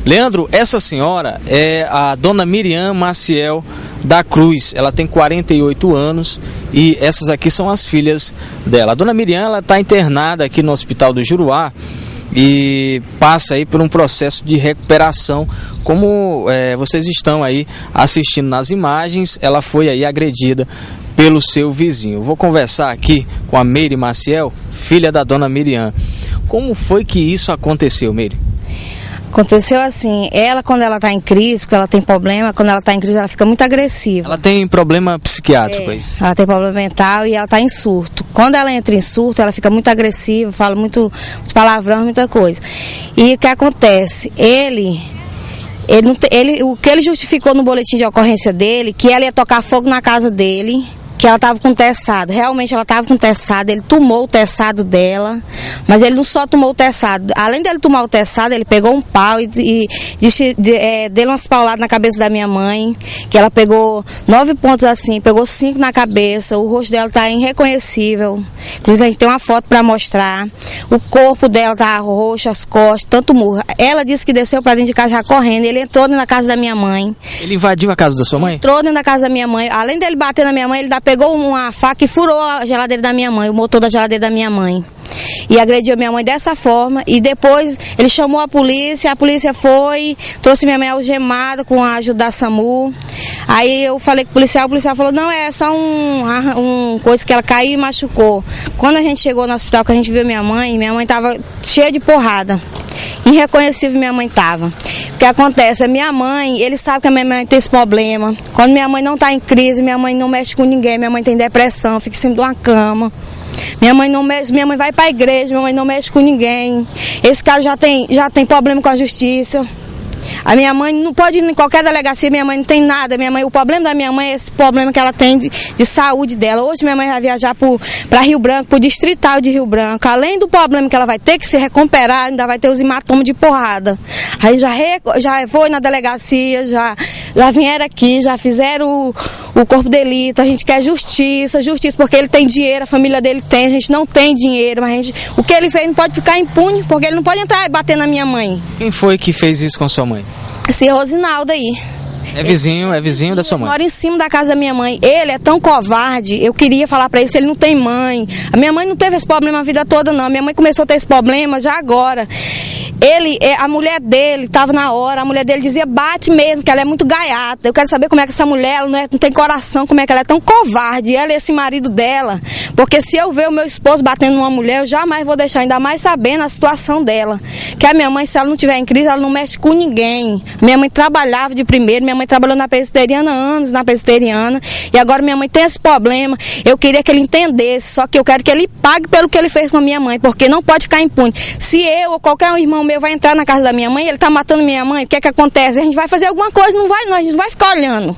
Leandro, essa senhora é a dona Miriam Maciel da Cruz. Ela tem 48 anos e essas aqui são as filhas dela. A dona Miriam, ela está internada aqui no Hospital do Juruá e passa aí por um processo de recuperação. Como vocês estão aí assistindo nas imagens, ela foi aí agredida pelo seu vizinho. Vou conversar aqui com a Meire Maciel, filha da dona Miriam. Como foi que isso aconteceu, Meire? Aconteceu assim, ela quando ela está em crise, porque ela tem problema, quando ela está em crise ela fica muito agressiva. Ela tem problema psiquiátrico aí? Ela tem problema mental e ela está em surto. Quando ela entra em surto, ela fica muito agressiva, fala muito palavrão, muita coisa. E o que acontece? O que ele justificou no boletim de ocorrência dele, que ela ia tocar fogo na casa dele, que ela estava com teçado. Realmente ela estava com teçado, ele tomou o teçado dela, mas ele não só tomou o teçado. Além dele tomar o teçado, ele pegou um pau e deu umas pauladas na cabeça da minha mãe, que ela pegou 9 pontos assim, pegou 5 na cabeça, o rosto dela está irreconhecível. Inclusive a gente tem uma foto para mostrar. O corpo dela tá roxo, as costas, tanto murro. Ela disse que desceu para dentro de casa já correndo, ele entrou dentro da casa da minha mãe. Ele invadiu a casa da sua mãe? Entrou dentro da casa da minha mãe. Além dele bater na minha mãe, ele pegou uma faca e furou a geladeira da minha mãe, o motor da geladeira da minha mãe. E agrediu a minha mãe dessa forma. E depois ele chamou a polícia foi, trouxe minha mãe algemada com a ajuda da SAMU. Aí eu falei com o policial falou, não, é só um coisa que ela caiu e machucou. Quando a gente chegou no hospital, que a gente viu minha mãe estava cheia de porrada. Irreconhecível minha mãe estava. O que acontece? A minha mãe, ele sabe que a minha mãe tem esse problema. Quando minha mãe não está em crise, minha mãe não mexe com ninguém, minha mãe tem depressão, fica em cima de uma cama. Minha mãe vai para a igreja, minha mãe não mexe com ninguém. Esse cara já tem problema com a justiça. A minha mãe não pode ir em qualquer delegacia, minha mãe não tem nada. O problema da minha mãe é esse problema que ela tem de saúde dela. Hoje minha mãe vai viajar para Rio Branco, para o distrital de Rio Branco. Além do problema que ela vai ter que se recuperar, ainda vai ter os hematomas de porrada. Aí já foi na delegacia, já vieram aqui, já fizeram o corpo de delito. A gente quer justiça, porque ele tem dinheiro, a família dele tem, a gente não tem dinheiro, mas o que ele fez não pode ficar impune, porque ele não pode entrar e bater na minha mãe. Quem foi que fez isso com sua mãe? Esse Rosinaldo aí. É vizinho da sua mãe? Mora em cima da casa da minha mãe. Ele é tão covarde, eu queria falar pra ele se ele não tem mãe. A minha mãe não teve esse problema a vida toda, não. Minha mãe começou a ter esse problema já agora. A mulher dele estava na hora, a mulher dele dizia bate mesmo, que ela é muito gaiata. Eu quero saber como é que essa mulher ela não tem coração, como é que ela é tão covarde, ela e esse marido dela. Porque se eu ver o meu esposo batendo numa mulher, eu jamais vou deixar, ainda mais sabendo a situação dela. Que a minha mãe, se ela não estiver em crise, ela não mexe com ninguém. Minha mãe trabalhava de primeiro, minha mãe trabalhou na presbiteriana anos, e agora minha mãe tem esse problema. Eu queria que ele entendesse, só que eu quero que ele pague pelo que ele fez com a minha mãe, porque não pode ficar impune. Se eu ou qualquer irmão meu vai entrar na casa da minha mãe, ele tá matando minha mãe, o que é que acontece? A gente vai fazer alguma coisa, a gente não vai ficar olhando.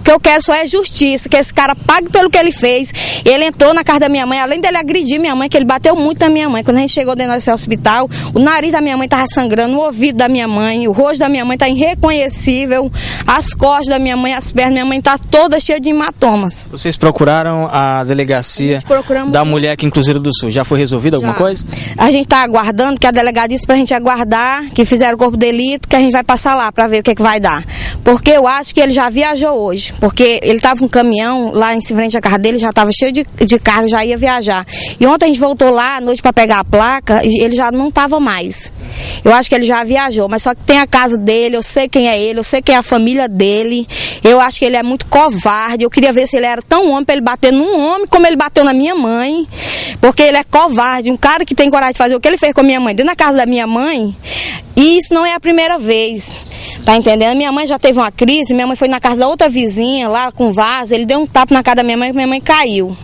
O que eu quero só é justiça, que esse cara pague pelo que ele fez. Ele entrou na casa da minha mãe, além dele agredir minha mãe, que ele bateu muito na minha mãe. Quando a gente chegou dentro desse hospital, o nariz da minha mãe estava sangrando, o ouvido da minha mãe, o rosto da minha mãe está irreconhecível, as costas da minha mãe, as pernas da minha mãe está toda cheia de hematomas. Vocês procuraram a delegacia da mulher aqui em Cruzeiro do Sul? Já foi resolvida alguma coisa? A gente está aguardando, que a delegada disse para a gente aguardar, que fizeram o corpo de delito, que a gente vai passar lá para ver o que vai dar. Porque eu acho que ele já viajou hoje. Porque ele estava com um caminhão lá em frente à casa dele, já estava cheio de carro, já ia viajar. E ontem a gente voltou lá à noite para pegar a placa, e ele já não estava mais. Eu acho que ele já viajou, mas só que tem a casa dele, eu sei quem é ele, eu sei quem é a família dele. Eu acho que ele é muito covarde. Eu queria ver se ele era tão homem para ele bater num homem como ele bateu na minha mãe. Porque ele é covarde, um cara que tem coragem de fazer o que ele fez com a minha mãe dentro da casa da minha mãe. E isso não é a primeira vez. Tá entendendo? Minha mãe já teve uma crise, minha mãe foi na casa da outra vizinha, lá com vaso, ele deu um tapa na cara da minha mãe caiu.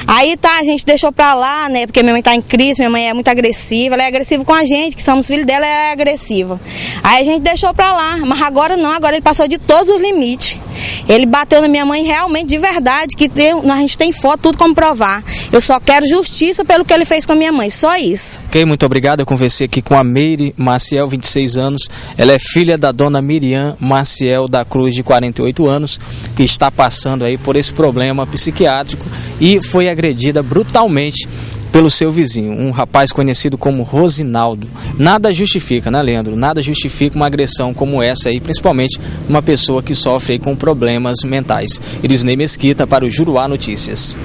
Aí tá, a gente deixou pra lá, né, porque minha mãe tá em crise, minha mãe é muito agressiva, ela é agressiva com a gente, que somos filhos dela, ela é agressiva. Aí a gente deixou pra lá, mas agora não, agora ele passou de todos os limites. Ele bateu na minha mãe realmente, de verdade, que a gente tem foto, tudo como provar. Eu só quero justiça pelo que ele fez com a minha mãe, só isso. Ok, muito obrigado. Eu conversei aqui com a Meire Maciel, 26 anos. Ela é filha da dona Miriam Maciel da Cruz, de 48 anos, que está passando aí por esse problema psiquiátrico e foi agredida brutalmente pelo seu vizinho, um rapaz conhecido como Rosinaldo. Nada justifica, né, Leandro? Nada justifica uma agressão como essa aí, principalmente uma pessoa que sofre aí com problemas mentais. Irisnei Mesquita para o Juruá Notícias.